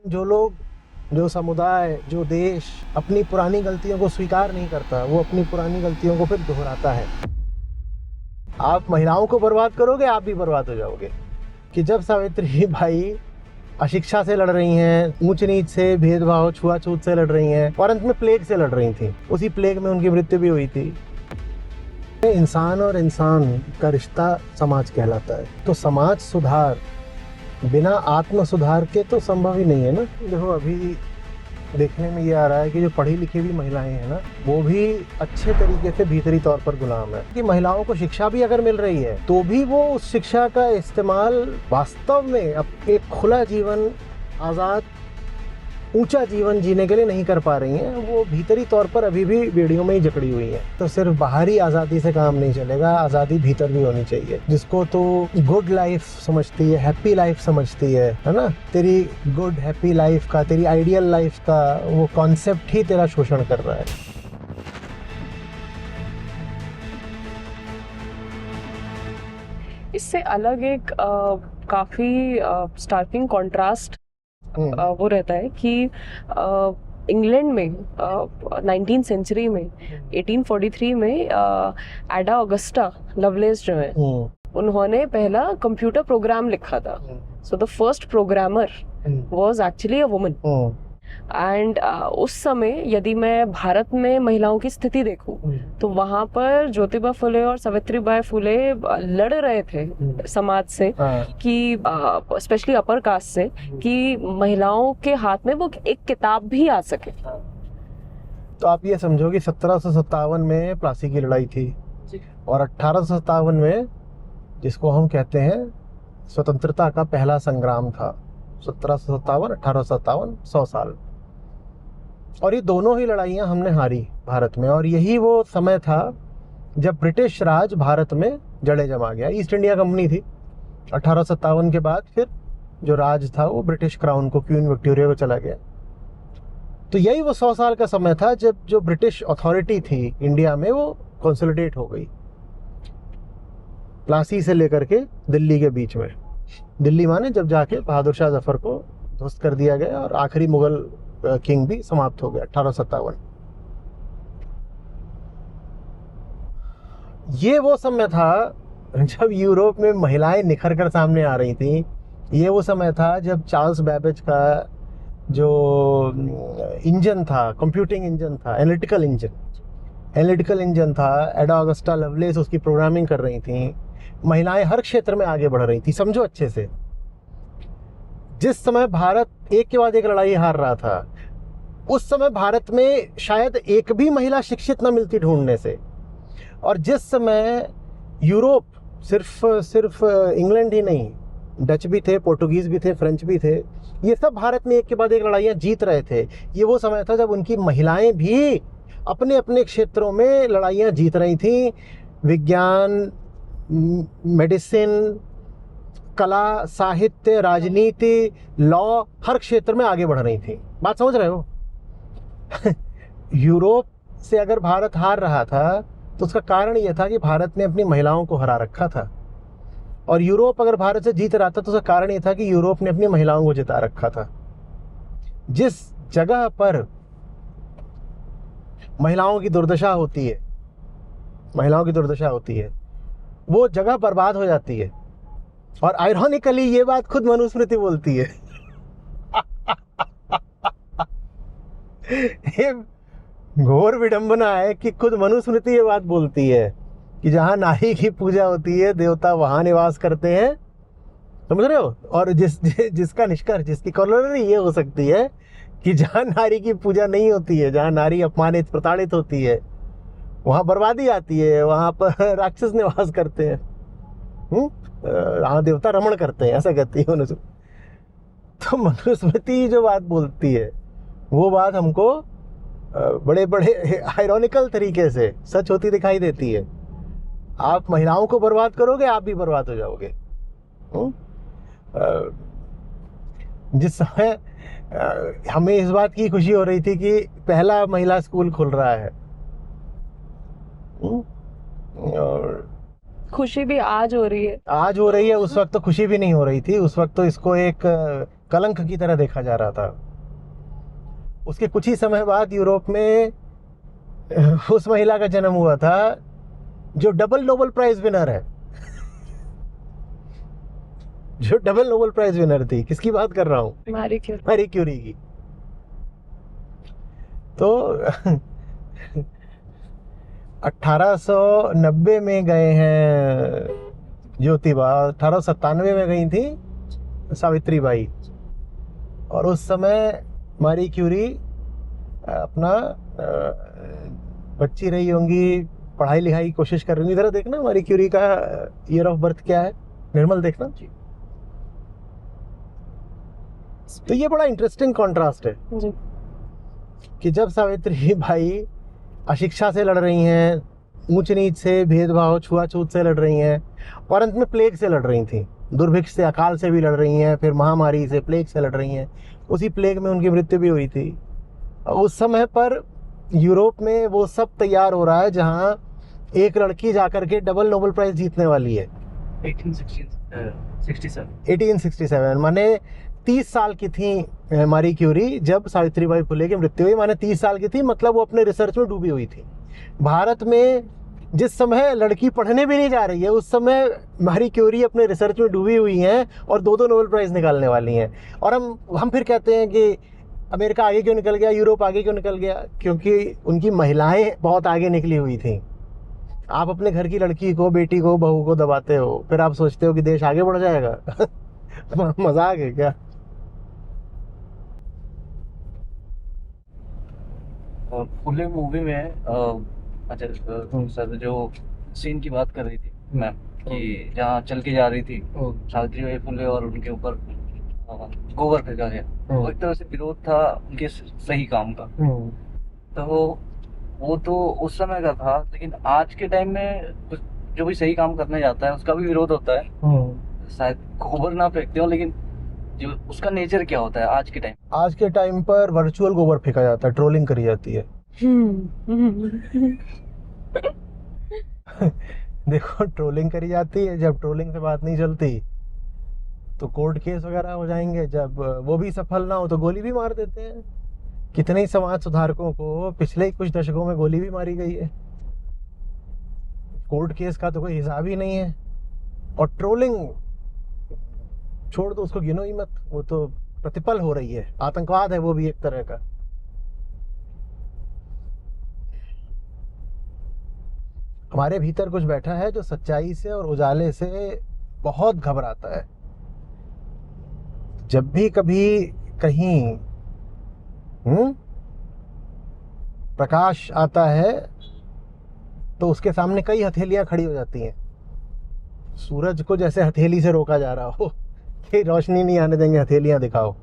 जो लोग, जो समुदाय, जो देश अपनी पुरानी गलतियों को स्वीकार नहीं करता, वो अपनी पुरानी गलतियों को फिर दोहराता है। आप महिलाओं को बर्बाद करोगे, आप भी बर्बाद हो जाओगे। कि जब सावित्री बाई अशिक्षा से लड़ रही हैं, ऊंच नीच से, भेदभाव, छुआछूत से लड़ रही हैं और अंत में प्लेग से लड़ रही थी, उसी प्लेग में उनकी मृत्यु भी हुई थी। इंसान और इंसान का रिश्ता समाज कहलाता है। तो समाज सुधार बिना आत्म सुधार के तो संभव ही नहीं है ना। देखो अभी देखने में ये आ रहा है कि जो पढ़ी लिखी हुई महिलाएं हैं ना, वो भी अच्छे तरीके से भीतरी तौर पर गुलाम है। कि महिलाओं को शिक्षा भी अगर मिल रही है तो भी वो उस शिक्षा का इस्तेमाल वास्तव में अब एक खुला जीवन, आज़ाद, ऊंचा जीवन जीने के लिए नहीं कर पा रही हैं। वो भीतरी तौर पर अभी भी बेड़ियों में ही जकड़ी हुई है। तो सिर्फ बाहरी आज़ादी से काम नहीं चलेगा, आज़ादी भीतर भी होनी चाहिए। जिसको तो गुड लाइफ समझती है, हैप्पी लाइफ समझती है ना, तेरी गुड हैप्पी लाइफ का, तेरी आइडियल लाइफ का वो कॉन्सेप्ट ही तेरा शोषण कर रहा है। इससे अलग एक काफी स्टार्किंग कॉन्ट्रास्ट वो रहता है कि इंग्लैंड में 19th सेंचुरी में 1843 में एडा ऑगस्टा लवलेस जो है, उन्होंने पहला कंप्यूटर प्रोग्राम लिखा था। So the first programmer was actually a woman. And उस समय यदि मैं भारत में महिलाओं की स्थिति देखूं तो वहां पर ज्योतिबा फुले और सावित्रीबाई फुले लड़ रहे थे समाज से कि स्पेशली अपर कास्ट से कि महिलाओं के हाथ में वो एक किताब भी आ सके। तो आप ये समझो कि 1757 में प्लासी की लड़ाई थी और 1857 में, जिसको हम कहते हैं स्वतंत्रता का पहला संग्राम था, 1757, 1857, 100 साल। और ये दोनों ही लड़ाइयाँ हमने हारी भारत में। और यही वो समय था जब ब्रिटिश राज भारत में जड़े जमा गया। ईस्ट इंडिया कंपनी थी 1857 के बाद, फिर जो राज था वो ब्रिटिश क्राउन को, क्वीन विक्टोरिया को चला गया। तो यही वो 100 साल का समय था जब जो ब्रिटिश अथॉरिटी थी इंडिया में वो कंसोलिडेट हो गई, प्लासी से लेकर के दिल्ली के बीच में। दिल्ली माने जब जाके बहादुर शाह जफर को ध्वस्त कर दिया गया और आखिरी मुगल किंग भी समाप्त हो गया 1857। ये वो समय था जब यूरोप में महिलाएं निखर कर सामने आ रही थी। ये वो समय था जब चार्ल्स बैबेज का जो इंजन था, कंप्यूटिंग इंजन था, एनालिटिकल इंजन था, एडा ऑगस्टा लवलेस उसकी प्रोग्रामिंग कर रही थी। महिलाएं हर क्षेत्र में आगे बढ़ रही थी। समझो अच्छे से, जिस समय भारत एक के बाद एक लड़ाई हार रहा था, उस समय भारत में शायद एक भी महिला शिक्षित न मिलती ढूंढने से। और जिस समय यूरोप, सिर्फ इंग्लैंड ही नहीं, डच भी थे, पोर्टुगीज भी थे, फ्रेंच भी थे, ये सब भारत में एक के बाद एक लड़ाइयाँ जीत रहे थे। ये वो समय था जब उनकी महिलाएं भी अपने अपने क्षेत्रों में लड़ाइयाँ जीत रही थी। विज्ञान, मेडिसिन, कला, साहित्य, राजनीति, लॉ, हर क्षेत्र में आगे बढ़ रही थी। बात समझ रहे हो? यूरोप से अगर भारत हार रहा था तो उसका कारण यह था कि भारत ने अपनी महिलाओं को हरा रखा था। और यूरोप अगर भारत से जीत रहा था तो उसका कारण यह था कि यूरोप ने अपनी महिलाओं को जिता रखा था। जिस जगह पर महिलाओं की दुर्दशा होती है, वो जगह बर्बाद हो जाती है। और आयरॉनिकली ये बात खुद मनुस्मृति बोलती है। ये घोर विडंबना है कि खुद मनुस्मृति ये बात बोलती है कि जहां नारी की पूजा होती है, देवता वहां निवास करते हैं। समझ रहे हो? और जिसका निष्कर्ष, जिसकी कॉलोनरी ये हो सकती है कि जहां नारी की पूजा नहीं होती है, जहां नारी अपमानित, प्रताड़ित होती है, वहां बर्बादी आती है, वहां पर राक्षस निवास करते हैं, वहां देवता रमण करते हैं, ऐसा कहती है मनुस्मृति। तो मनुस्मृति जो बात बोलती है वो बात हमको बड़े बड़े आयरॉनिकल तरीके से सच होती दिखाई देती है। आप महिलाओं को बर्बाद करोगे, आप भी बर्बाद हो जाओगे। जिस समय हमें इस बात की खुशी हो रही थी कि पहला महिला स्कूल खुल रहा है, और खुशी भी आज हो रही है। उस वक्त तो खुशी भी नहीं हो रही थी। उस वक्त तो इसको एक कलंक की तरह देखा जा रहा था। उसके कुछ ही समय बाद यूरोप में उस महिला का जन्म हुआ था जो डबल नोबेल प्राइज विनर है। जो डबल नोबेल प्राइज विनर थी। किसकी बात कर रहा हूँ? मैरी क्यूरी की। तो 1890 में गए हैं ज्योतिबा, 1897 में गई थी सावित्री बाई, और उस समय मैरी क्यूरी अपना बच्ची रही होंगी, पढ़ाई लिखाई की कोशिश कर रही होंगी। जरा देखना मैरी क्यूरी का ईयर ऑफ बर्थ क्या है, निर्मल देखना। तो ये बड़ा इंटरेस्टिंग कॉन्ट्रास्ट है जी। कि जब सावित्री बाई अशिक्षा से लड़ रही हैं, ऊंच नीच से, भेदभाव, छुआछूत से लड़ रही हैं, और अंत में प्लेग से लड़ रही थी, दुर्भिक्ष से, अकाल से भी लड़ रही हैं, फिर महामारी से, प्लेग से लड़ रही हैं। उसी प्लेग में उनकी मृत्यु भी हुई थी। उस समय पर यूरोप में वो सब तैयार हो रहा है जहां एक लड़की जाकर के डबल नोबेल प्राइज जीतने वाली है। 1867 माने 30 साल की थी मैरी क्यूरी जब सावित्रीबाई फुले की मृत्यु हुई। माने 30 साल की थी, मतलब वो अपने रिसर्च में डूबी हुई थी। भारत में जिस समय लड़की पढ़ने भी नहीं जा रही है, उस समय मैरी क्यूरी अपने रिसर्च में डूबी हुई हैं और 2-2 नोबेल प्राइज निकालने वाली हैं। और हम फिर कहते हैं कि अमेरिका आगे क्यों निकल गया, यूरोप आगे क्यों निकल गया? क्योंकि उनकी महिलाएं बहुत आगे निकली हुई थी। आप अपने घर की लड़की को, बेटी को, बहू को दबाते हो, फिर आप सोचते हो कि देश आगे बढ़ जाएगा। मजाक है क्या? फुले मूवी में अच्छा सर जो सीन की बात कर रही थी मैम, कि जहाँ चल के जा रही थी सावित्रीबाई फुले और उनके ऊपर गोबर फेंका गया, वो एक तरह से विरोध था उनके सही काम का। तो वो तो उस समय का था, लेकिन आज के टाइम में जो भी सही काम करने जाता है उसका भी विरोध होता है। शायद गोबर ना फेंकते हो, लेकिन जो उसका नेचर क्या होता है आज के टाइम? आज के टाइम पर वर्चुअल गोबर फेंका जाता है, ट्रोलिंग करी जाती है। देखो, ट्रोलिंग करी जाती है, जब ट्रोलिंग से बात नहीं चलती तो कोर्ट केस वगैरह हो जाएंगे, जब वो भी सफल ना हो तो गोली भी मार देते हैं। कितने ही समाज सुधारकों को पिछले कुछ दशकों में गोली भी मारी गई है। कोर्ट केस का तो कोई हिसाब ही नहीं है। और ट्रोलिंग छोड़ दो, उसको गिनो ही मत, वो तो प्रतिपल हो रही है, आतंकवाद है वो भी एक तरह का। हमारे भीतर कुछ बैठा है जो सच्चाई से और उजाले से बहुत घबराता है। जब भी कभी कहीं प्रकाश आता है तो उसके सामने कई हथेलियां खड़ी हो जाती हैं। सूरज को जैसे हथेली से रोका जा रहा हो कि रोशनी नहीं आने देंगे, हथेलियां दिखाओ।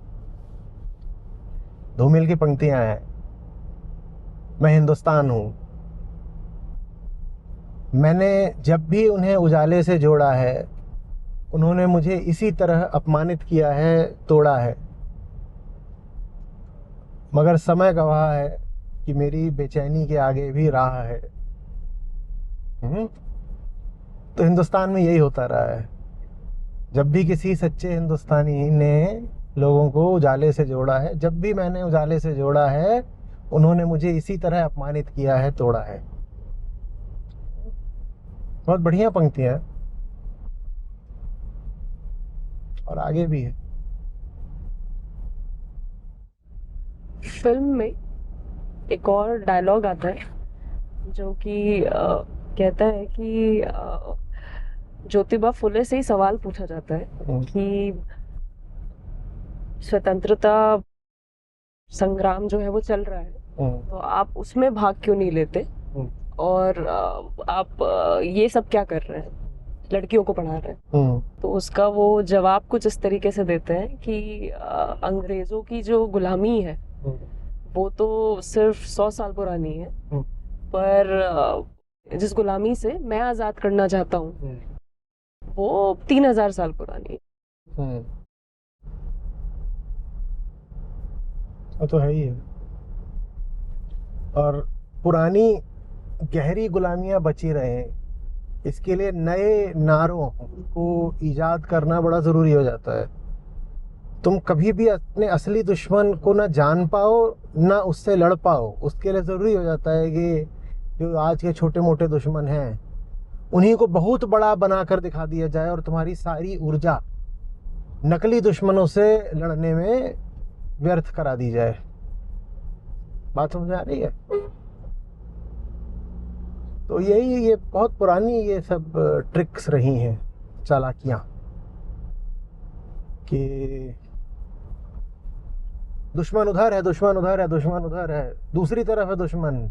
धूमिल की पंक्तियां हैं, मैं हिंदुस्तान हूं। मैंने जब भी उन्हें उजाले से जोड़ा है, उन्होंने मुझे इसी तरह अपमानित किया है, तोड़ा है। मगर समय गवाह है कि मेरी बेचैनी के आगे भी राह है। तो हिंदुस्तान में यही होता रहा है। जब भी किसी सच्चे हिंदुस्तानी ने लोगों को उजाले से जोड़ा है, जब भी मैंने उजाले से जोड़ा है, उन्होंने मुझे इसी तरह अपमानित किया है, तोड़ा है। बहुत बढ़िया पंक्तियां और आगे भी है। फिल्म में एक और डायलॉग आता है जो कि कहता है कि ज्योतिबा फुले से ही सवाल पूछा जाता है कि स्वतंत्रता संग्राम जो है वो चल रहा है, तो आप उसमें भाग क्यों नहीं लेते, और आप ये सब क्या कर रहे हैं, लड़कियों को पढ़ा रहे हैं। तो उसका वो जवाब कुछ इस तरीके से देते हैं कि अंग्रेजों की जो गुलामी है वो तो सिर्फ 100 साल पुरानी है, पर जिस गुलामी से मैं आजाद करना चाहता हूँ वो 3000 साल पुरानी है। वो तो है ही है। और पुरानी गहरी गुलामियां बची रहे, इसके लिए नए नारों को ईजाद करना बड़ा ज़रूरी हो जाता है। तुम कभी भी अपने असली दुश्मन को ना जान पाओ ना उससे लड़ पाओ। उसके लिए ज़रूरी हो जाता है कि जो आज के छोटे मोटे दुश्मन हैं उन्हीं को बहुत बड़ा बनाकर दिखा दिया जाए और तुम्हारी सारी ऊर्जा नकली दुश्मनों से लड़ने में व्यर्थ करा दी जाए। बात समझ आ रही है? तो यही ये बहुत पुरानी ये सब ट्रिक्स रही हैं, चालाकियां, कि दुश्मन उधर है, दुश्मन उधर है, दुश्मन उधर है, दूसरी तरफ है दुश्मन।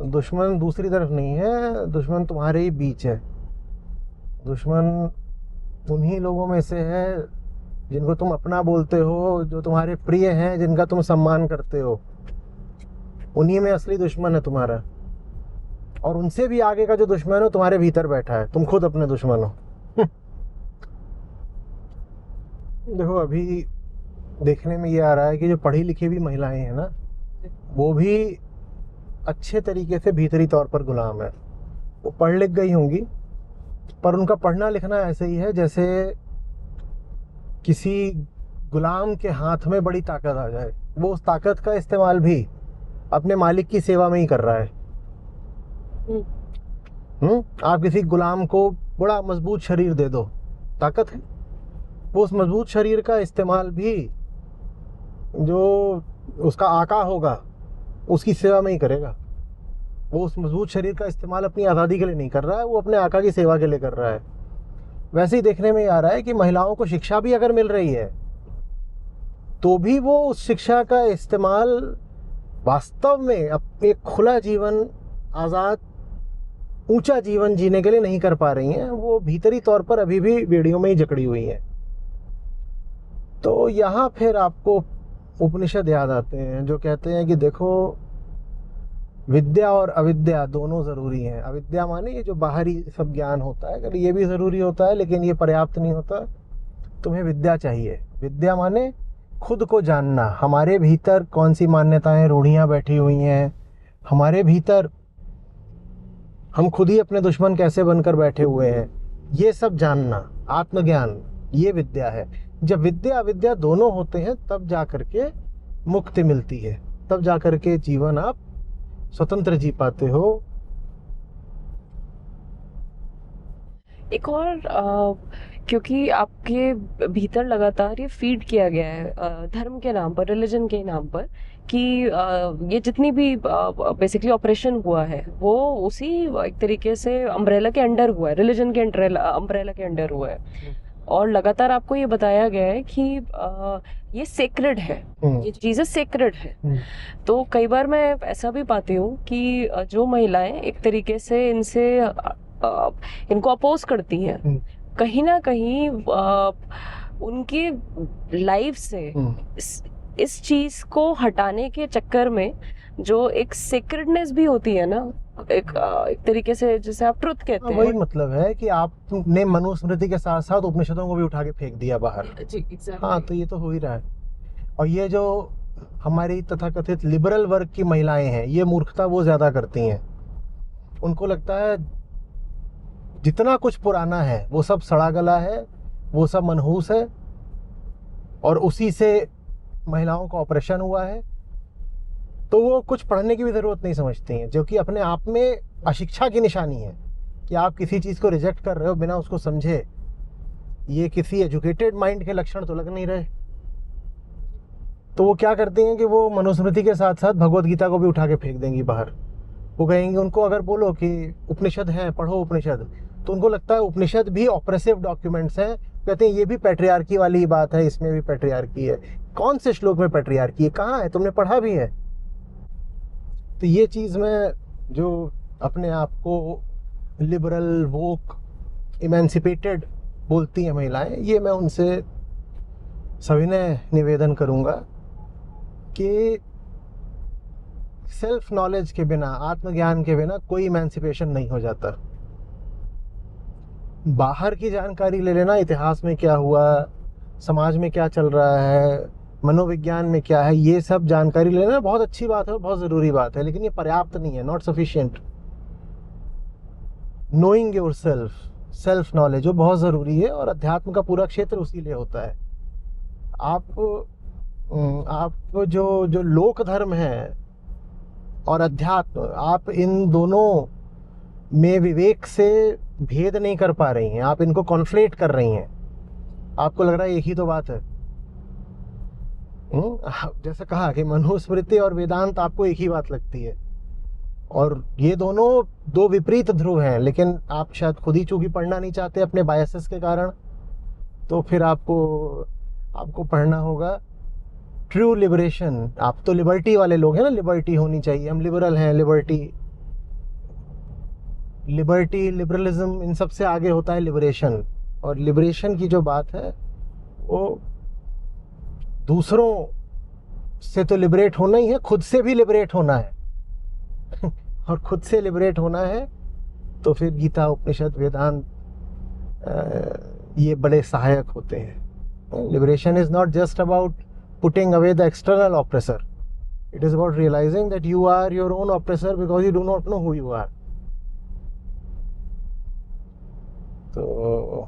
दुश्मन दूसरी तरफ नहीं है, दुश्मन तुम्हारे ही बीच है। दुश्मन उन्हीं लोगों में से है जिनको तुम अपना बोलते हो, जो तुम्हारे प्रिय हैं, जिनका तुम सम्मान करते हो। उन्हीं में असली दुश्मन है तुम्हारा। और उनसे भी आगे का जो दुश्मन हो तुम्हारे भीतर बैठा है, तुम खुद अपने दुश्मन हो। देखो अभी देखने में ये आ रहा है कि जो पढ़ी लिखी भी महिलाएं हैं ना, वो भी अच्छे तरीके से भीतरी तौर पर गुलाम है। वो पढ़ लिख गई होंगी पर उनका पढ़ना लिखना ऐसे ही है जैसे किसी गुलाम के हाथ में बड़ी ताकत आ जाए, वो उस ताकत का इस्तेमाल भी अपने मालिक की सेवा में ही कर रहा है। आप किसी गुलाम को बड़ा मजबूत शरीर दे दो, ताकत है, वो उस मजबूत शरीर का इस्तेमाल भी जो उसका आका होगा उसकी सेवा में ही करेगा। वो उस मजबूत शरीर का इस्तेमाल अपनी आज़ादी के लिए नहीं कर रहा है, वो अपने आका की सेवा के लिए कर रहा है। वैसे ही देखने में आ रहा है कि महिलाओं को शिक्षा भी अगर मिल रही है तो भी वो उस शिक्षा का इस्तेमाल वास्तव में एक खुला जीवन, आज़ाद, ऊंचा जीवन जीने के लिए नहीं कर पा रही हैं। वो भीतरी तौर पर अभी भी बेड़ियों में ही जकड़ी हुई हैं। तो यहाँ फिर आपको उपनिषद याद आते हैं जो कहते हैं कि देखो, विद्या और अविद्या दोनों ज़रूरी हैं। अविद्या माने ये जो बाहरी सब ज्ञान होता है, अगर ये भी ज़रूरी होता है लेकिन ये पर्याप्त नहीं होता, तुम्हें विद्या चाहिए। विद्या माने खुद को जानना, हमारे भीतर कौन सी मान्यताएं रूढ़ियाँ बैठी हुई हैं, हमारे भीतर हम खुद ही अपने दुश्मन कैसे बनकर बैठे हुए हैं, ये सब जानना, आत्मज्ञान, ये विद्या है। जब विद्या अविद्या दोनों होते हैं तब जा करके मुक्ति मिलती है, तब जा करके जीवन आप स्वतंत्र जी पाते हो। एक और क्योंकि आपके भीतर लगातार ये फीड किया गया है धर्म के नाम पर, रिलीजन के नाम पर, कि ये जितनी भी बेसिकली ऑपरेशन हुआ है वो उसी एक तरीके से अम्ब्रेला के अंडर हुआ है, रिलीजन के अम्ब्रेला के अंडर हुआ है। और लगातार आपको ये बताया गया है कि ये सेक्रेड है, ये चीज़ें सेक्रेड है। तो कई बार मैं ऐसा भी पाती हूँ कि जो महिलाएं एक तरीके से इनको अपोज करती हैं, कहीं ना कहीं उनकी लाइफ से इस चीज को हटाने के चक्कर में जो एक सेक्रेडनेस भी होती है ना, एक तरीके से जैसे आप ट्रुथ कहते हैं, वही मतलब है कि आपने मनुस्मृति के साथ साथ उपनिषदों को भी उठा के फेंक दिया बाहर। हाँ, तो ये तो हो ही रहा है। और ये जो हमारी तथाकथित लिबरल वर्ग की महिलाएं हैं, ये मूर्खता वो ज्यादा करती हैं। उनको लगता है जितना कुछ पुराना है वो सब सड़ा गला है, वो सब मनहूस है और उसी से महिलाओं का ऑपरेशन हुआ है। तो वो कुछ पढ़ने की भी ज़रूरत नहीं समझती हैं, जो कि अपने आप में अशिक्षा की निशानी है कि आप किसी चीज़ को रिजेक्ट कर रहे हो बिना उसको समझे। ये किसी एजुकेटेड माइंड के लक्षण तो लग नहीं रहे। तो वो क्या करती हैं कि वो मनुस्मृति के साथ साथ भगवत गीता को भी उठा के फेंक देंगी बाहर। वो कहेंगे, उनको अगर बोलो कि उपनिषद हैं, पढ़ो उपनिषद, तो उनको लगता है उपनिषद भी ऑपरेसिव डॉक्यूमेंट्स हैं। कहते हैं ये भी पैट्रियार्की वाली ही बात है, इसमें भी पैट्रियार्की है। कौन से श्लोक में पैट्रियार्की है, कहाँ है, तुमने पढ़ा भी है? तो ये चीज़ में जो अपने आप को लिबरल, वोक, इमेंसिपेटेड बोलती हैं महिलाएं, ये मैं उनसे सविनय निवेदन करूँगा कि सेल्फ नॉलेज के बिना, आत्मज्ञान के बिना कोई इमेंसिपेशन नहीं हो जाता। बाहर की जानकारी ले लेना, इतिहास में क्या हुआ, समाज में क्या चल रहा है, मनोविज्ञान में क्या है, ये सब जानकारी लेना बहुत अच्छी बात है और बहुत ज़रूरी बात है, लेकिन ये पर्याप्त नहीं है, not sufficient. Knowing yourself, self knowledge वो बहुत ज़रूरी है, और अध्यात्म का पूरा क्षेत्र उसी लिए होता है। आप जो जो लोक धर्म है और अध्यात्म, आप इन दोनों में विवेक से भेद नहीं कर पा रही हैं, आप इनको कॉन्फ्लेट कर रही हैं। आपको लग रहा है एक ही तो बात है। जैसे कहा कि मनुस्मृति और वेदांत आपको एक ही बात लगती है, और ये दोनों दो विपरीत ध्रुव हैं, लेकिन आप शायद खुद ही चूंकि पढ़ना नहीं चाहते अपने बायसेस के कारण, तो फिर आपको पढ़ना होगा ट्रू लिबरेशन। आप तो लिबर्टी वाले लोग हैं ना, लिबर्टी होनी चाहिए, हम लिबरल हैं। लिबरलिज्म इन सब से आगे होता है लिबरेशन, और लिबरेशन की जो बात है वो दूसरों से तो लिबरेट होना ही है, खुद से भी लिबरेट होना है। और खुद से लिबरेट होना है तो फिर गीता, उपनिषद, वेदांत ये बड़े सहायक होते हैं। Liberation is not just about putting away the external oppressor, it is about realizing that you are your own oppressor because you do not know who you are. तो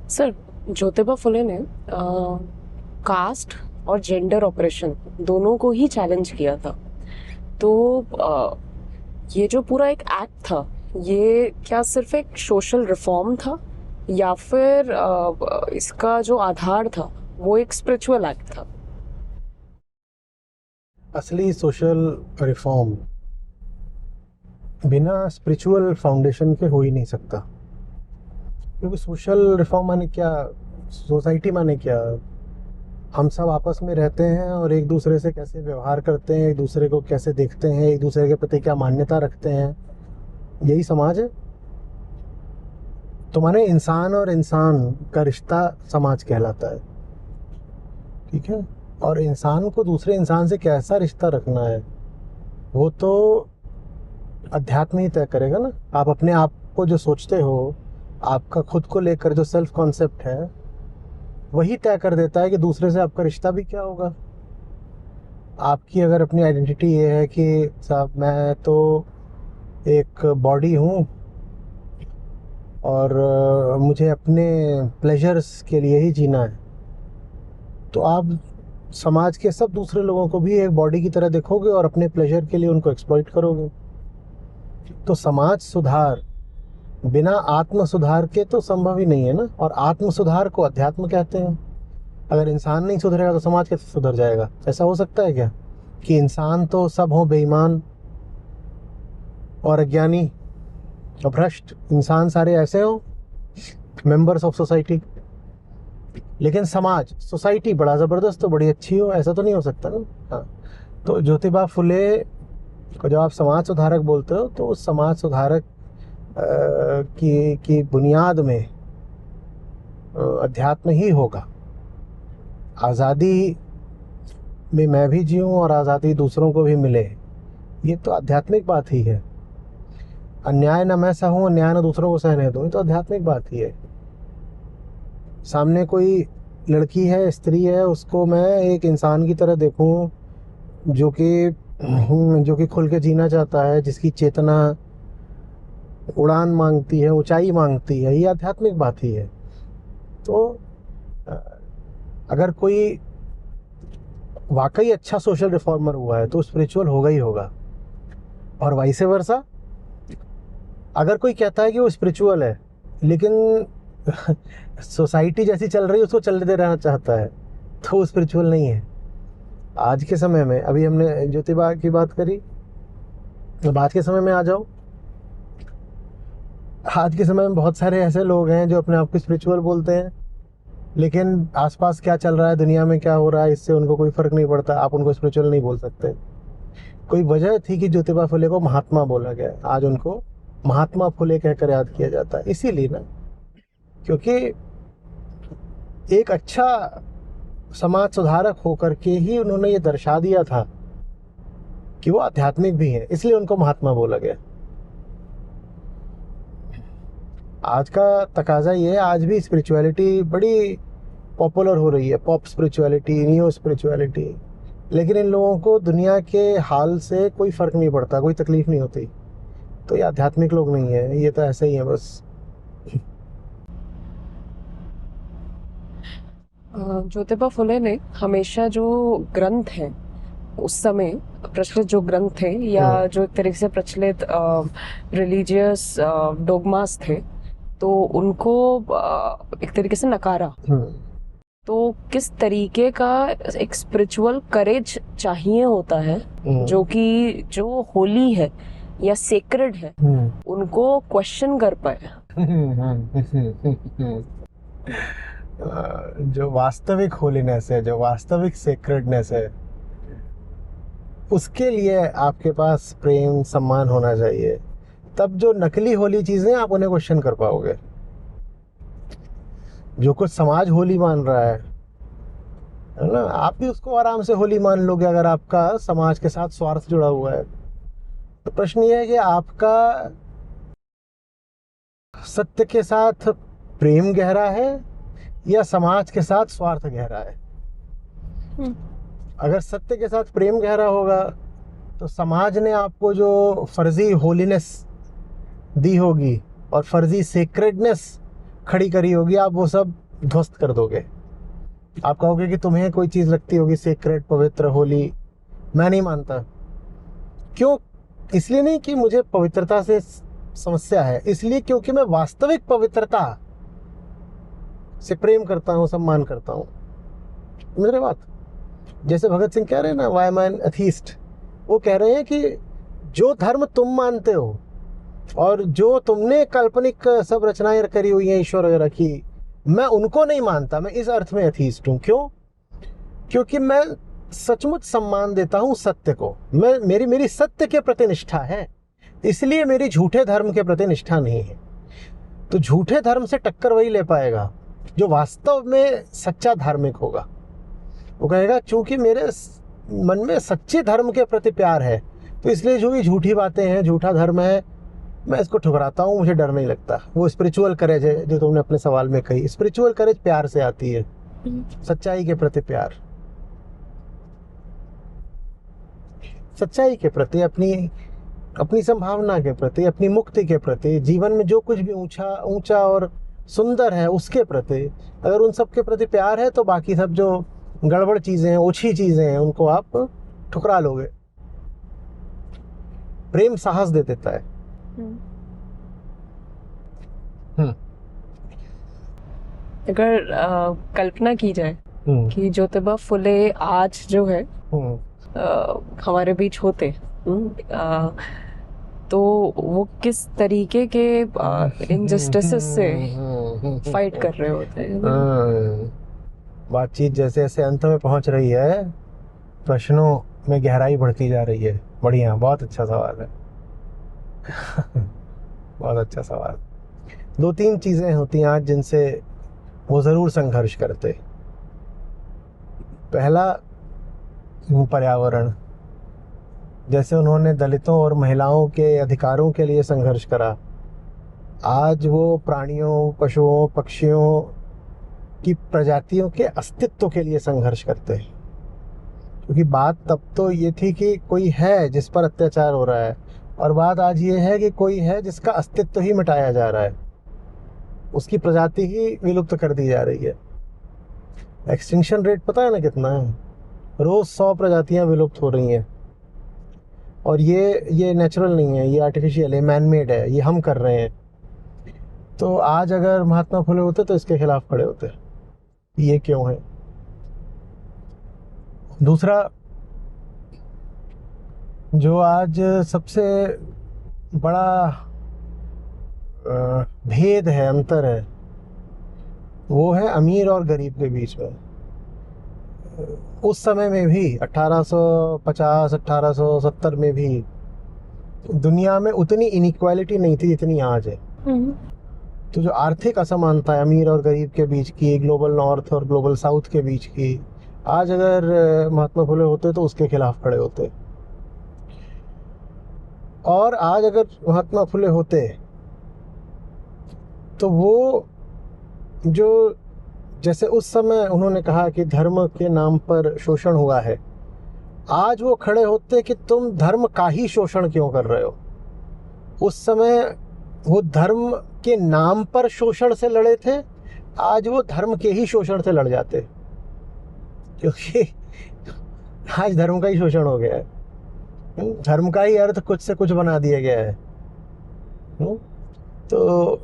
सर, ज्योतिबा फुले ने कास्ट और जेंडर ऑपरेशन दोनों को ही challenge किया था। तो ये जो पूरा एक एक्ट था, ये क्या सिर्फ एक सोशल रिफॉर्म था, या फिर इसका जो आधार था वो एक स्पिरिचुअल एक्ट था? असली सोशल रिफॉर्म बिना स्पिरिचुअल फाउंडेशन के हो ही नहीं सकता। क्योंकि सोशल रिफॉर्म माने क्या, सोसाइटी माने क्या, हम सब आपस में रहते हैं और एक दूसरे से कैसे व्यवहार करते हैं, एक दूसरे को कैसे देखते हैं, एक दूसरे के प्रति क्या मान्यता रखते हैं, यही समाज है। तो माने इंसान और इंसान का रिश्ता समाज कहलाता है, ठीक है। और इंसान को दूसरे इंसान से कैसा रिश्ता रखना है वो तो अध्यात्म ही तय करेगा ना। आप अपने आप को जो सोचते हो, आपका खुद को लेकर जो सेल्फ कॉन्सेप्ट है, वही तय कर देता है कि दूसरे से आपका रिश्ता भी क्या होगा। आपकी अगर अपनी आइडेंटिटी ये है कि साहब मैं तो एक बॉडी हूँ और मुझे अपने प्लेजर्स के लिए ही जीना है, तो आप समाज के सब दूसरे लोगों को भी एक बॉडी की तरह देखोगे और अपने प्लेजर के लिए उनको एक्सप्लॉइट करोगे। तो समाज सुधार बिना आत्म सुधार के तो संभव ही नहीं है ना। और आत्म सुधार को अध्यात्म कहते हैं। अगर इंसान नहीं सुधरेगा तो समाज कैसे सुधर जाएगा? ऐसा हो सकता है क्या कि इंसान तो सब हो बेईमान और अज्ञानी और भ्रष्ट, इंसान सारे ऐसे हो मेंबर्स ऑफ सोसाइटी, लेकिन समाज सोसाइटी बड़ा ज़बरदस्त हो, बड़ी अच्छी हो? ऐसा तो नहीं हो सकता ना। हाँ, तो ज्योतिबा फुले को जब आप समाज सुधारक बोलते हो तो उस समाज सुधारक की बुनियाद में अध्यात्म ही होगा। आज़ादी में मैं भी जीऊँ और आज़ादी दूसरों को भी मिले, ये तो आध्यात्मिक बात ही है। अन्याय न मैं सहूँ, अन्याय न दूसरों को सहने दूँ, ये तो आध्यात्मिक बात ही है। सामने कोई लड़की है, स्त्री है, उसको मैं एक इंसान की तरह देखूँ जो कि खुल के जीना चाहता है, जिसकी चेतना उड़ान मांगती है, ऊंचाई मांगती है, ये आध्यात्मिक बात ही है। तो अगर कोई वाकई अच्छा सोशल रिफॉर्मर हुआ है तो स्पिरिचुअल होगा ही होगा। और वाइसे वर्सा, अगर कोई कहता है कि वो स्पिरिचुअल है लेकिन सोसाइटी जैसी चल रही है उसको चलने दे रहना चाहता है, तो वो स्पिरिचुअल नहीं है। आज के समय में, अभी हमने ज्योतिबा की बात करी, अब आज के समय में आ जाओ। आज के समय में बहुत सारे ऐसे लोग हैं जो अपने आप को स्पिरिचुअल बोलते हैं, लेकिन आसपास क्या चल रहा है, दुनिया में क्या हो रहा है, इससे उनको कोई फ़र्क नहीं पड़ता। आप उनको स्पिरिचुअल नहीं बोल सकते। कोई वजह थी कि ज्योतिबा फुले को महात्मा बोला गया, आज उनको महात्मा फुले कहकर याद किया जाता है। इसीलिए ना, क्योंकि एक अच्छा समाज सुधारक होकर के ही उन्होंने ये दर्शा दिया था कि वो आध्यात्मिक भी है, इसलिए उनको महात्मा बोला गया। आज का तकाजा ये है, आज भी स्पिरिचुअलिटी बड़ी पॉपुलर हो रही है, पॉप स्पिरिचुअलिटी, नियो स्पिरिचुअलिटी, लेकिन इन लोगों को दुनिया के हाल से कोई फ़र्क नहीं पड़ता, कोई तकलीफ़ नहीं होती। तो ये आध्यात्मिक लोग नहीं है, ये तो ऐसे ही है बस। ज्योतिबा फुले ने हमेशा जो ग्रंथ हैं उस समय प्रचलित जो ग्रंथ थे या जो एक तरीके से प्रचलित रिलीजियस डोगमास थे, तो उनको एक तरीके से नकारा। तो किस तरीके का एक स्पिरिचुअल करेज चाहिए होता है जो कि जो होली है या सेक्रेड है उनको क्वेश्चन कर पाए। जो वास्तविक होलीनेस है, जो वास्तविक सेक्रेडनेस है, उसके लिए आपके पास प्रेम सम्मान होना चाहिए। तब जो नकली होली चीजें आप उन्हें क्वेश्चन कर पाओगे। जो कुछ समाज होली मान रहा है ना, आप भी उसको आराम से होली मान लोगे अगर आपका समाज के साथ स्वार्थ जुड़ा हुआ है। तो प्रश्न ये है कि आपका सत्य के साथ प्रेम गहरा है या समाज के साथ स्वार्थ गहरा है। अगर सत्य के साथ प्रेम गहरा होगा तो समाज ने आपको जो फर्जी होलीनेस दी होगी और फर्जी सेक्रेडनेस खड़ी करी होगी, आप वो सब ध्वस्त कर दोगे। आप कहोगे कि तुम्हें कोई चीज़ लगती होगी सेक्रेड, पवित्र, होली। मैं नहीं मानता। क्यों? इसलिए नहीं कि मुझे पवित्रता से समस्या है, इसलिए क्योंकि मैं वास्तविक पवित्रता से प्रेम करता हूँ, सम्मान करता हूँ। मेरे बात जैसे भगत सिंह कह रहे हैं ना, वाई एम एन एथीस्ट। वो कह रहे हैं कि जो धर्म तुम मानते हो और जो तुमने काल्पनिक सब रचनाएं करी हुई हैं ईश्वर वगैरह की, मैं उनको नहीं मानता। मैं इस अर्थ में एथीस्ट हूँ। क्यों? क्योंकि मैं सचमुच सम्मान देता हूँ सत्य को। मेरी सत्य के प्रति निष्ठा है, इसलिए मेरी झूठे धर्म के प्रति निष्ठा नहीं है। तो झूठे धर्म से टक्कर वही ले पाएगा जो वास्तव में सच्चा धार्मिक होगा। वो कहेगा चूंकि मेरे मन में सच्चे धर्म के प्रति प्यार है, तो इसलिए जो भी झूठी बातें हैं, झूठा धर्म है, मैं इसको ठुकराता हूँ, मुझे डर नहीं लगता। वो स्पिरिचुअल करेज है जो तुमने अपने सवाल में कही। स्पिरिचुअल करेज प्यार से आती है, सच्चाई के प्रति प्यार, सच्चाई के प्रति, अपनी संभावना के प्रति, अपनी मुक्ति के प्रति, जीवन में जो कुछ भी ऊंचा और सुंदर है उसके प्रति। अगर उन सब के प्रति प्यार है तो बाकी सब जो गड़बड़ चीजें हैं, ओछी चीजें हैं, उनको आप ठुकरा लोगे। प्रेम साहस दे देता है। अगर कल्पना की जाए कि ज्योतिबा फुले आज जो है हमारे बीच होते, तो वो किस तरीके के इनजस्टिसेस से फाइट कर रहे होते हैं। बातचीत जैसे जैसे अंत में पहुंच रही है, प्रश्नों में गहराई बढ़ती जा रही है। बढ़िया, बहुत अच्छा सवाल है। बहुत अच्छा सवाल। 2-3 चीजें होती हैं आज जिनसे वो जरूर संघर्ष करते। पहला, पर्यावरण। जैसे उन्होंने दलितों और महिलाओं के अधिकारों के लिए संघर्ष करा, आज वो प्राणियों, पशुओं, पक्षियों की प्रजातियों के अस्तित्व के लिए संघर्ष करते हैं। क्योंकि बात तब तो ये थी कि कोई है जिस पर अत्याचार हो रहा है, और बात आज ये है कि कोई है जिसका अस्तित्व ही मिटाया जा रहा है, उसकी प्रजाति ही विलुप्त कर दी जा रही है। एक्सटिंक्शन रेट पता है ना कितना है? रोज 100 प्रजातियां विलुप्त हो रही हैं। और ये नेचुरल नहीं है, ये आर्टिफिशियल है, मैन मेड है, ये हम कर रहे हैं। तो आज अगर महात्मा फुले होते तो इसके खिलाफ खड़े होते। ये क्यों है? दूसरा, जो आज सबसे बड़ा भेद है, अंतर है, वो है अमीर और गरीब के बीच में। उस समय में भी 1850 1870 में भी दुनिया में उतनी इनइक्वालिटी नहीं थी जितनी आज है। तो जो आर्थिक असमानता है अमीर और गरीब के बीच की, ग्लोबल नॉर्थ और ग्लोबल साउथ के बीच की, आज अगर महात्मा फुले होते तो उसके खिलाफ खड़े होते। और आज अगर महात्मा फुले होते तो वो जो, जैसे उस समय उन्होंने कहा कि धर्म के नाम पर शोषण हुआ है, आज वो खड़े होते कि तुम धर्म का ही शोषण क्यों कर रहे हो। उस समय वो धर्म के नाम पर शोषण से लड़े थे, आज वो धर्म के ही शोषण से लड़ जाते, क्योंकि आज धर्म का ही शोषण हो गया है। धर्म का ही अर्थ कुछ से कुछ बना दिया गया है। तो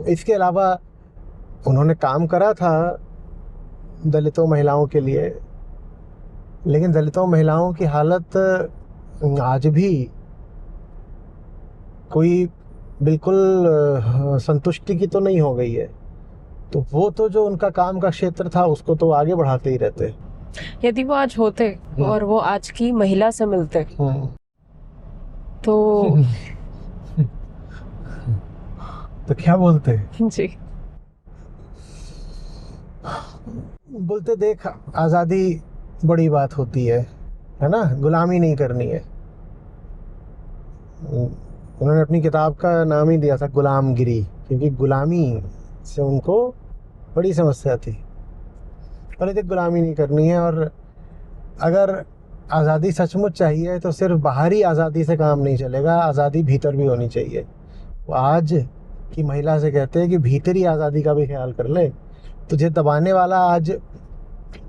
इसके अलावा उन्होंने काम करा था दलितों महिलाओं के लिए, लेकिन दलितों महिलाओं की हालत आज भी कोई बिल्कुल संतुष्टि की तो नहीं हो गई है। तो वो तो जो उनका काम का क्षेत्र था उसको तो आगे बढ़ाते ही रहते। यदि वो आज होते और वो आज की महिला से मिलते तो तो क्या बोलते? जी बोलते देख, आज़ादी बड़ी बात होती है ना, गुलामी नहीं करनी है। उन्होंने अपनी किताब का नाम ही दिया था गुलामगिरी, क्योंकि गुलामी से उनको बड़ी समस्या थी। बोले देख, गुलामी नहीं करनी है, और अगर आज़ादी सचमुच चाहिए तो सिर्फ बाहरी आज़ादी से काम नहीं चलेगा, आज़ादी भीतर भी होनी चाहिए। वो आज की महिला से कहते हैं कि भीतरी आज़ादी का भी ख्याल कर ले। तुझे दबाने वाला आज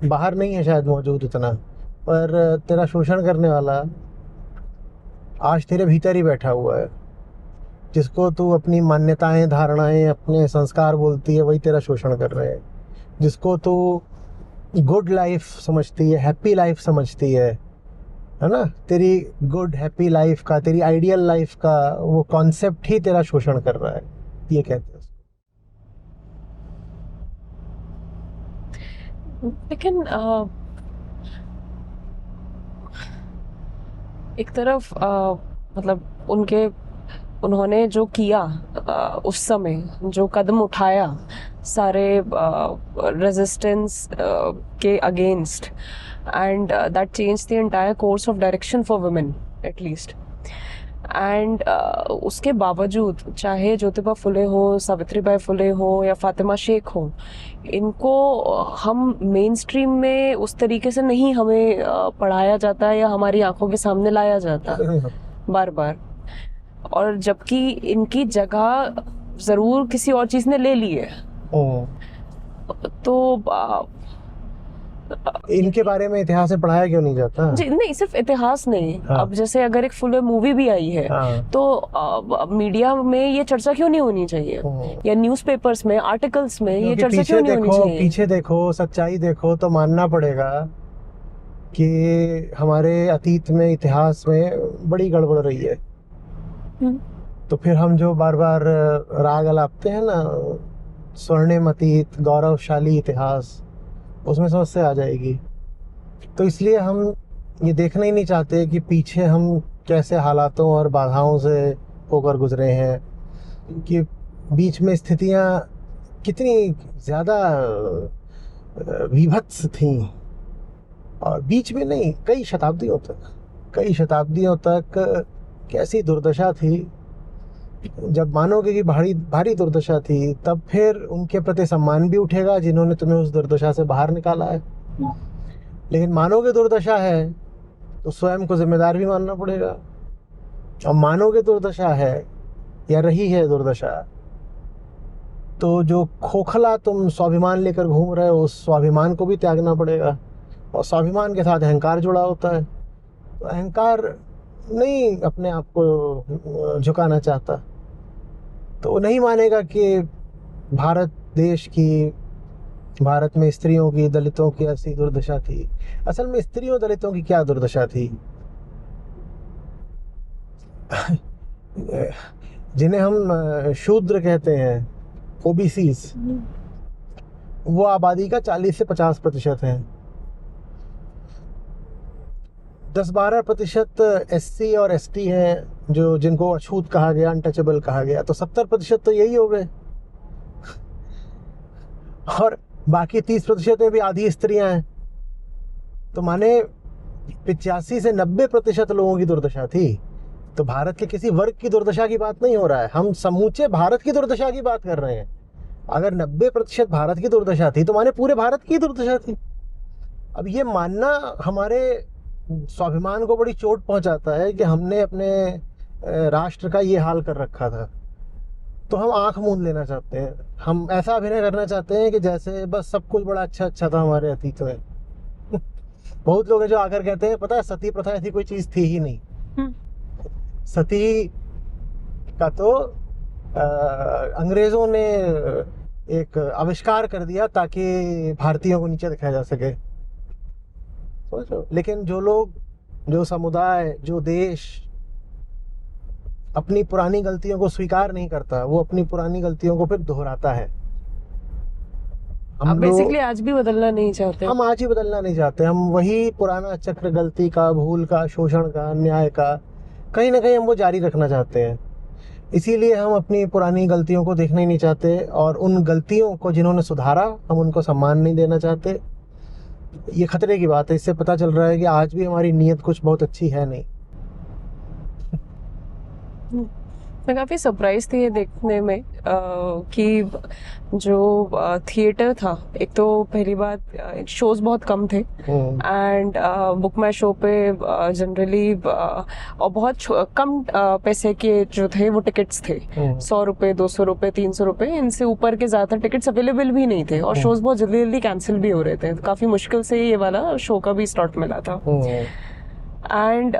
बाहर नहीं है शायद मौजूद उतना, पर तेरा शोषण करने वाला आज तेरे भीतर ही बैठा हुआ है। जिसको तू अपनी मान्यताएं, धारणाएं, अपने संस्कार बोलती है, वही तेरा शोषण कर रहे हैं। जिसको तू गुड लाइफ समझती है, हैप्पी लाइफ समझती है ना, तेरी गुड हैप्पी लाइफ का, तेरी आइडियल लाइफ का वो कॉन्सेप्ट ही तेरा शोषण कर रहा है, ये कहते हैं। लेकिन एक तरफ मतलब उन्होंने जो किया उस समय, जो कदम उठाया सारे रेजिस्टेंस के against, and that changed the entire course of direction for women at least. And उसके बावजूद चाहे ज्योतिबा फुले हो, सावित्रीबाई फुले हो या फातिमा शेख हो, इनको हम मेन स्ट्रीम में उस तरीके से नहीं हमें पढ़ाया जाता है या हमारी आंखों के सामने लाया जाता बार बार। और जबकि इनकी जगह जरूर किसी और चीज ने ले ली है। तो इनके बारे में इतिहास में पढ़ाया क्यों नहीं जाता? जी नहीं, सिर्फ इतिहास नहीं। हाँ। अब जैसे अगर एक फुले मूवी भी आई है, हाँ। तो मीडिया में ये चर्चा क्यों नहीं होनी चाहिए, या न्यूज़पेपर्स में, आर्टिकल्स में ये चर्चा क्यों नहीं होनी चाहिए? पीछे देखो, सच्चाई देखो तो मानना पड़ेगा कि हमारे अतीत में, इतिहास में बड़ी गड़बड़ रही है। तो फिर हम जो बार बार राग अलापते हैं ना, स्वर्णिम अतीत, गौरवशाली इतिहास, उसमें समस्या आ जाएगी। तो इसलिए हम ये देखना ही नहीं चाहते कि पीछे हम कैसे हालातों और बाधाओं से होकर गुजरे हैं, कि बीच में स्थितियाँ कितनी ज़्यादा विभत्स थीं, और बीच में नहीं, कई शताब्दियों तक कैसी दुर्दशा थी। जब मानोगे कि भारी दुर्दशा थी, तब फिर उनके प्रति सम्मान भी उठेगा जिन्होंने तुम्हें उस दुर्दशा से बाहर निकाला है। लेकिन मानोगे दुर्दशा है तो स्वयं को जिम्मेदार भी मानना पड़ेगा। और मानोगे दुर्दशा है या रही है दुर्दशा, तो जो खोखला तुम स्वाभिमान लेकर घूम रहे हो, उस स्वाभिमान को भी त्यागना पड़ेगा। और स्वाभिमान के साथ अहंकार जुड़ा होता है, तो अहंकार नहीं अपने आप को झुकाना चाहता, तो वो नहीं मानेगा कि भारत में स्त्रियों की, दलितों की ऐसी दुर्दशा थी। असल में स्त्रियों दलितों की क्या दुर्दशा थी? जिन्हें हम शूद्र कहते हैं, ओबीसीज, वो आबादी का 40 से 50% है। 10-12% SC और ST हैं, जिनको अछूत कहा गया, अनटचेबल कहा गया, तो 70% तो यही हो गए। और बाकी 30% में भी आधी स्त्रियां हैं। तो माने 85 से 90% लोगों की दुर्दशा थी। तो भारत के किसी वर्ग की दुर्दशा की बात नहीं हो रहा है, हम समूचे भारत की दुर्दशा की बात कर रहे हैं। अगर 90% भारत की दुर्दशा थी, तो माने पूरे भारत की दुर्दशा थी। अब ये मानना हमारे स्वाभिमान को बड़ी चोट पहुंचाता है कि हमने अपने राष्ट्र का ये हाल कर रखा था, तो हम आंख मूंद लेना चाहते हैं। हम ऐसा अभिनय करना चाहते हैं कि जैसे बस सब कुछ बड़ा अच्छा अच्छा था हमारे अतीत में। बहुत लोग हैं जो आकर कहते हैं, पता है सती प्रथा ऐसी कोई चीज थी ही नहीं। सती का तो अंग्रेजों ने एक आविष्कार कर दिया ताकि भारतीयों को नीचे दिखाया जा सके, समझो। लेकिन जो लोग, जो समुदाय, जो देश अपनी पुरानी गलतियों को स्वीकार नहीं करता, वो अपनी पुरानी गलतियों को फिर दोहराता है। आप बेसिकली आज भी बदलना नहीं चाहते? हम आज ही बदलना नहीं चाहते। हम वही पुराना चक्र, गलती का, भूल का, शोषण का, अन्याय का, कहीं ना कहीं हम वो जारी रखना चाहते हैं। इसीलिए हम अपनी पुरानी गलतियों को देखना ही नहीं चाहते, और उन गलतियों को जिन्होंने सुधारा हम उनको सम्मान नहीं देना चाहते। ये खतरे की बात है। इससे पता चल रहा है कि आज भी हमारी नीयत कुछ बहुत अच्छी है नहीं। मैं काफ़ी सरप्राइज थी ये देखने में कि जो थिएटर था, एक तो पहली बात शोज बहुत कम थे, एंड बुक माई शो पे जनरली और बहुत कम पैसे के जो थे वो टिकट्स थे। 100 रुपये, 200 रुपये, 300 रुपये, इनसे ऊपर के ज़्यादातर टिकट्स अवेलेबल भी नहीं थे, और शोज बहुत जल्दी जल्दी कैंसिल भी हो रहे थे। काफ़ी मुश्किल से ये वाला शो का भी स्लॉट मिला था। एंड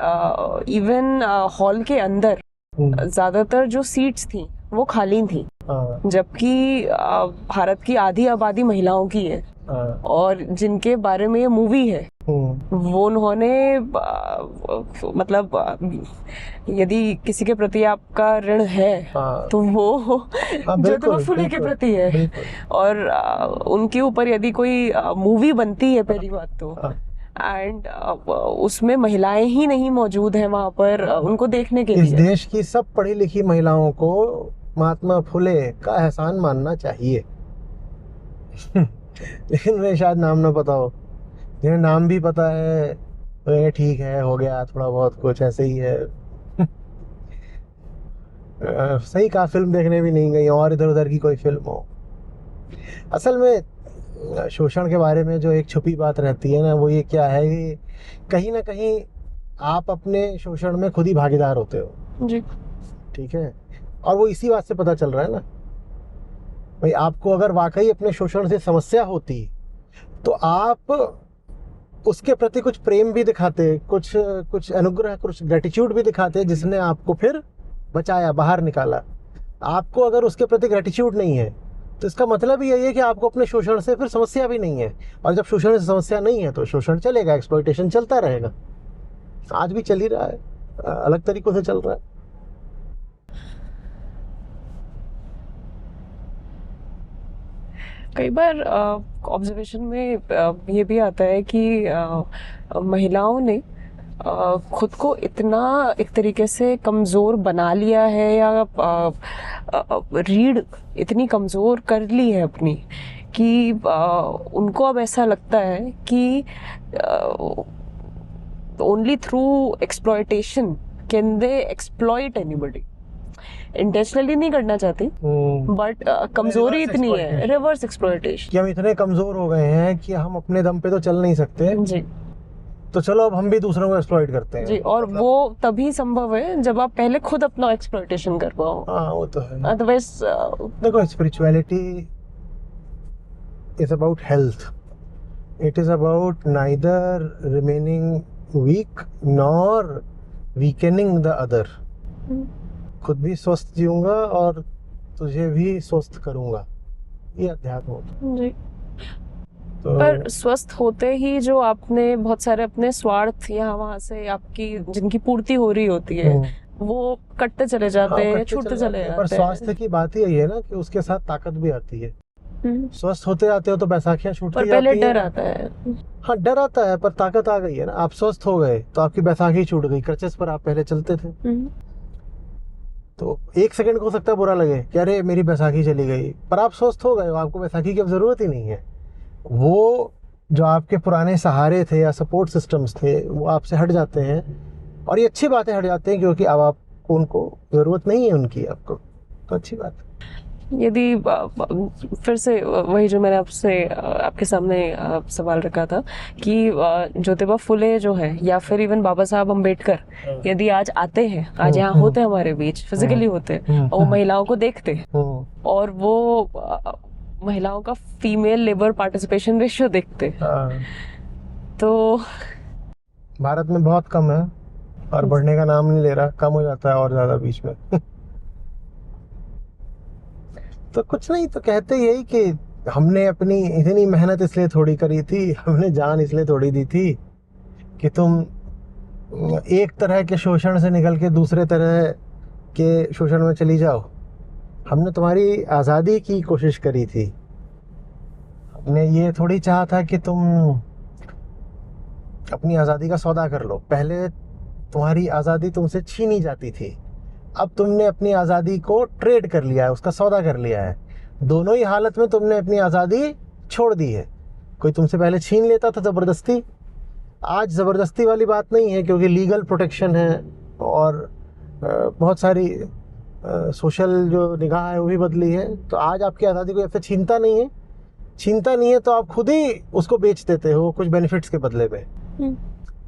इवन हॉल के अंदर ज्यादातर जो सीट्स थी वो खाली थी, जबकि भारत की आधी आबादी महिलाओं की है, और जिनके बारे में ये मूवी है वो उन्होंने मतलब यदि किसी के प्रति आपका ऋण है तो वो ज्योतिबा फुले के प्रति है। और उनके ऊपर यदि कोई मूवी बनती है पहली बात तो, एंड उसमें महिलाएं ही नहीं मौजूद हैं वहां पर उनको देखने के लिए। इस देश की सब पढ़ी लिखी महिलाओं को महात्मा फुले का एहसान मानना चाहिए। लेकिन उन्हें शायद नाम ना पता हो। जिन्हें नाम भी पता है तो ये ठीक है, हो गया थोड़ा बहुत कुछ ऐसे ही है। सही कहा, फिल्म देखने भी नहीं गई और इधर उधर की कोई फिल्म हो। असल में शोषण के बारे में जो एक छुपी बात रहती है ना, वो ये क्या है कि कहीं ना कहीं आप अपने शोषण में खुद ही भागीदार होते हो जी। ठीक है, और वो इसी बात से पता चल रहा है ना भाई। आपको अगर वाकई अपने शोषण से समस्या होती तो आप उसके प्रति कुछ प्रेम भी दिखाते, कुछ अनुग्रह, कुछ ग्रेटिट्यूड भी दिखाते, जिसने आपको फिर बचाया, बाहर निकाला। आपको अगर उसके प्रति ग्रेटिट्यूड नहीं है तो इसका मतलब ही यही है कि आपको अपने शोषण से फिर समस्या भी नहीं है, और जब शोषण से समस्या नहीं है तो शोषण चलेगा, एक्सप्लॉइटेशन चलता रहेगा। आज भी चल ही रहा है, अलग तरीकों से चल रहा है। कई बार ऑब्जर्वेशन में ये भी आता है कि महिलाओं ने खुद को इतना एक तरीके से कमज़ोर बना लिया है, या रीढ़ इतनी कमज़ोर कर ली है अपनी कि उनको अब ऐसा लगता है कि only through exploitation can they exploit anybody. Intentionally नहीं करना चाहती, बट कमजोरी इतनी है, रिवर्स एक्सप्लॉयटेशन, कि हम इतने कमजोर हो गए हैं कि हम अपने दम पे तो चल नहीं सकते जी, तो चलो अब हम भी दूसरों को एक्सप्लॉइट करते हैं जी। और वो तभी संभव है जब आप पहले खुद अपना एक्सप्लॉयटेशन कर पाओ। हाँ वो तो है। अदरवाइज देखो, spirituality is about health, it is about neither remaining weak nor weakening the other. खुद भी स्वस्थ जीऊंगा और तुझे भी स्वस्थ करूंगा, ये अध्यात्म होता है। जी। तो पर स्वस्थ होते ही जो आपने बहुत सारे अपने स्वार्थ यहाँ वहाँ से आपकी जिनकी पूर्ति हो रही होती है वो कटते चले जाते हैं, छूटते चले जाते हैं। पर स्वास्थ्य की बात ही यही है ना कि उसके साथ ताकत भी आती है। स्वस्थ होते आते हो तो बैसाखियां छूटती पर जाती पहले डर हैं। आता है। हाँ डर आता है, पर ताकत आ गई है ना। आप स्वस्थ हो गए तो आपकी बैसाखी छूट गई, क्रचेस पर आप पहले चलते थे तो एक सेकंड को हो सकता है बुरा लगे कि अरे मेरी बैसाखी चली गई, पर आप स्वस्थ हो गए हो, आपको बैसाखी की अब जरूरत ही नहीं है। वो जो आपके पुराने सहारे थे या सपोर्ट सिस्टम्स थे वो आपसे हट जाते हैं, और ये अच्छी बातें हट जाते हैं क्योंकि अब आपको उनको जरूरत नहीं है उनकी, आपको तो अच्छी बात है। यदि फिर से वही जो मैंने आपके सामने सवाल रखा था कि ज्योतिबा फुले जो है या फिर इवन बाबा साहब अम्बेडकर यदि आज आते हैं, आज यहाँ होते हमारे बीच, फिजिकली होते और वो महिलाओं को देखते और वो महिलाओं का फीमेल लेबर पार्टिसिपेशन रेशियो देखते, तो भारत में बहुत कम है और बढ़ने का नाम नहीं ले रहा, कम हो जाता है और ज्यादा बीच में। तो कुछ नहीं, तो कहते यही कि हमने अपनी इतनी मेहनत इसलिए थोड़ी करी थी, हमने जान इसलिए थोड़ी दी थी कि तुम एक तरह के शोषण से निकल के दूसरे तरह के शोषण में चली जाओ। हमने तुम्हारी आज़ादी की कोशिश करी थी, हमने ये थोड़ी चाहा था कि तुम अपनी आज़ादी का सौदा कर लो। पहले तुम्हारी आज़ादी तुमसे छीनी जाती थी, अब तुमने अपनी आज़ादी को ट्रेड कर लिया है, उसका सौदा कर लिया है। दोनों ही हालत में तुमने अपनी आज़ादी छोड़ दी है। कोई तुमसे पहले छीन लेता था ज़बरदस्ती, आज ज़बरदस्ती वाली बात नहीं है क्योंकि लीगल प्रोटेक्शन है और बहुत सारी सोशल जो निगाह है वो भी बदली है। तो आज आपकी आज़ादी को ऐसे छीनता नहीं है तो आप खुद ही उसको बेच देते हो कुछ बेनिफिट्स के बदले में।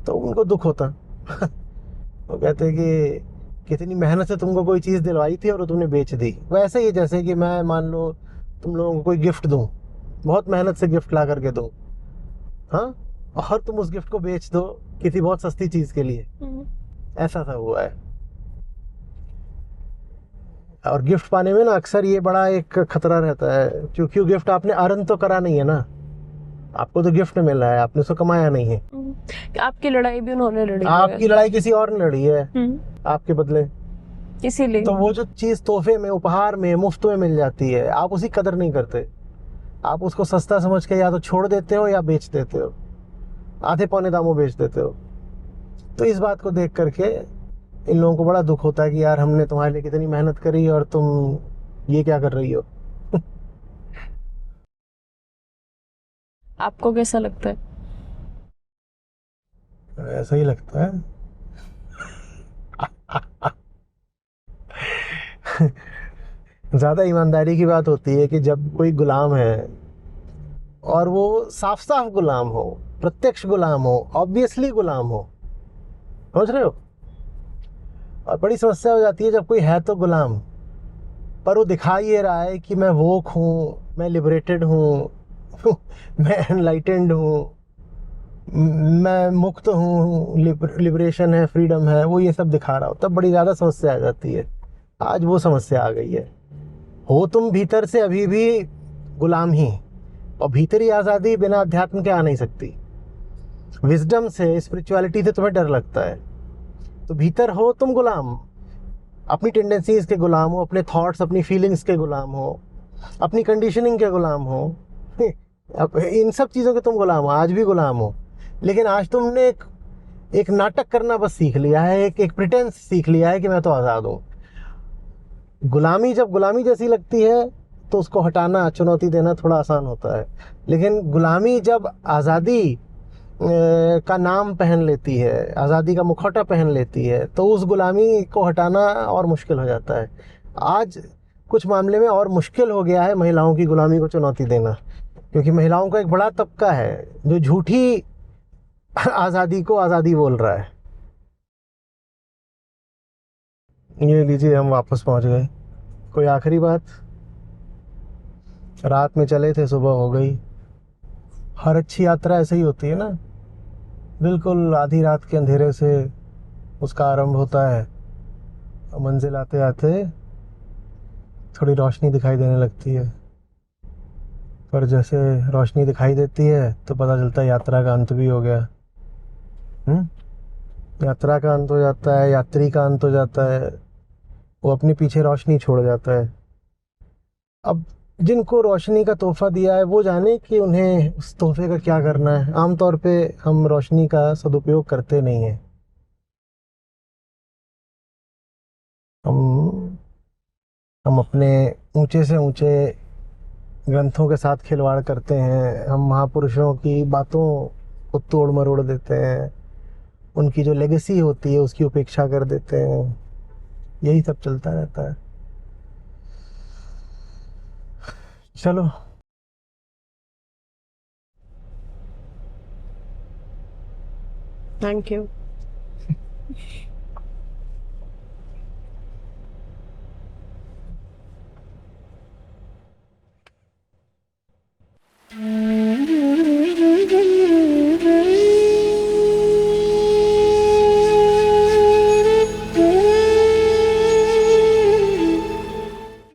तो उनको दुख होता। वो कहते कि कितनी मेहनत से तुमको कोई चीज़ दिलवाई थी और तुमने बेच दी। वैसे ही जैसे कि मैं मान लो तुम लोगों को कोई गिफ्ट दूं, बहुत मेहनत से गिफ्ट ला करके दूं, हाँ, और तुम उस गिफ्ट को बेच दो किसी बहुत सस्ती चीज़ के लिए। ऐसा था हुआ है। और गिफ्ट पाने में ना अक्सर ये बड़ा एक खतरा रहता है क्योंकि गिफ्ट आपने अर्न तो करा नहीं है ना, आपको तो गिफ्ट मिला है, आपने उसको कमाया नहीं है। आपकी लड़ाई भी उन्होंने लड़ी, आपकी लड़ाई किसी और ने लड़ी है आपके बदले, इसीलिए तो वो जो चीज तोहफे में, उपहार में, मुफ्त में मिल जाती है, आप उसकी कदर नहीं करते। आप उसको सस्ता समझ के या तो छोड़ देते हो या बेच देते हो, आधे पौने दामों बेच देते हो। तो इस बात को देख करके इन लोगों को बड़ा दुख होता है कि यार हमने तुम्हारे लिए कितनी मेहनत करी और तुम ये क्या कर रही हो। आपको कैसा लगता है? ऐसा ही लगता है। ज्यादा ईमानदारी की बात होती है कि जब कोई गुलाम है और वो साफ साफ गुलाम हो, प्रत्यक्ष गुलाम हो, ऑब्वियसली गुलाम हो, समझ रहे हो। और बड़ी समस्या हो जाती है जब कोई है तो गुलाम, पर वो दिखा ये रहा है कि मैं वोक हूँ, मैं लिबरेटेड हूँ, मैं एनलाइटेंड हूँ, मैं मुक्त हूँ, लिबरेशन है, फ्रीडम है, वो ये सब दिखा रहा हो, तब बड़ी ज़्यादा समस्या आ जाती है। आज वो समस्या आ गई है। हो तुम भीतर से अभी भी गुलाम ही, और भीतरी आज़ादी बिना अध्यात्म के आ नहीं सकती। विजडम से, स्पिरिचुअलिटी से तुम्हें डर लगता है, तो भीतर हो तुम गुलाम, अपनी टेंडेंसीज के गुलाम हो, अपने थॉट्स, अपनी फीलिंग्स के गुलाम हो, अपनी कंडीशनिंग के गुलाम हो, इन सब चीज़ों के तुम गुलाम हो, आज भी गुलाम हो। लेकिन आज तुमने एक नाटक करना बस सीख लिया है, एक प्रिटेंस सीख लिया है कि मैं तो आज़ाद हूँ। गुलामी जब गुलामी जैसी लगती है तो उसको हटाना, चुनौती देना थोड़ा आसान होता है, लेकिन गुलामी जब आज़ादी का नाम पहन लेती है, आज़ादी का मुखौटा पहन लेती है, तो उस गुलामी को हटाना और मुश्किल हो जाता है। आज कुछ मामले में और मुश्किल हो गया है महिलाओं की गुलामी को चुनौती देना, क्योंकि महिलाओं का एक बड़ा तबका है जो झूठी आज़ादी को आज़ादी बोल रहा है। ये लीजिए, हम वापस पहुंच गए। कोई आखिरी बात? रात में चले थे, सुबह हो गई। हर अच्छी यात्रा ऐसे ही होती है ना, बिल्कुल आधी रात के अंधेरे से उसका आरंभ होता है, मंजिल आते आते थोड़ी रोशनी दिखाई देने लगती है, पर जैसे रोशनी दिखाई देती है तो पता चलता है यात्रा का अंत भी हो गया। यात्रा का अंत हो जाता है, यात्री का अंत हो जाता है, वो अपने पीछे रोशनी छोड़ जाता है। अब जिनको रोशनी का तोहफा दिया है वो जाने कि उन्हें उस तोहफे का क्या करना है। आमतौर पे हम रोशनी का सदुपयोग करते नहीं हैं। हम अपने ऊंचे से ऊंचे ग्रंथों के साथ खिलवाड़ करते हैं, हम महापुरुषों की बातों को तोड़ मरोड़ देते हैं, उनकी जो लेगेसी होती है उसकी उपेक्षा कर देते हैं। यही सब चलता रहता है। चलो थैंक यू।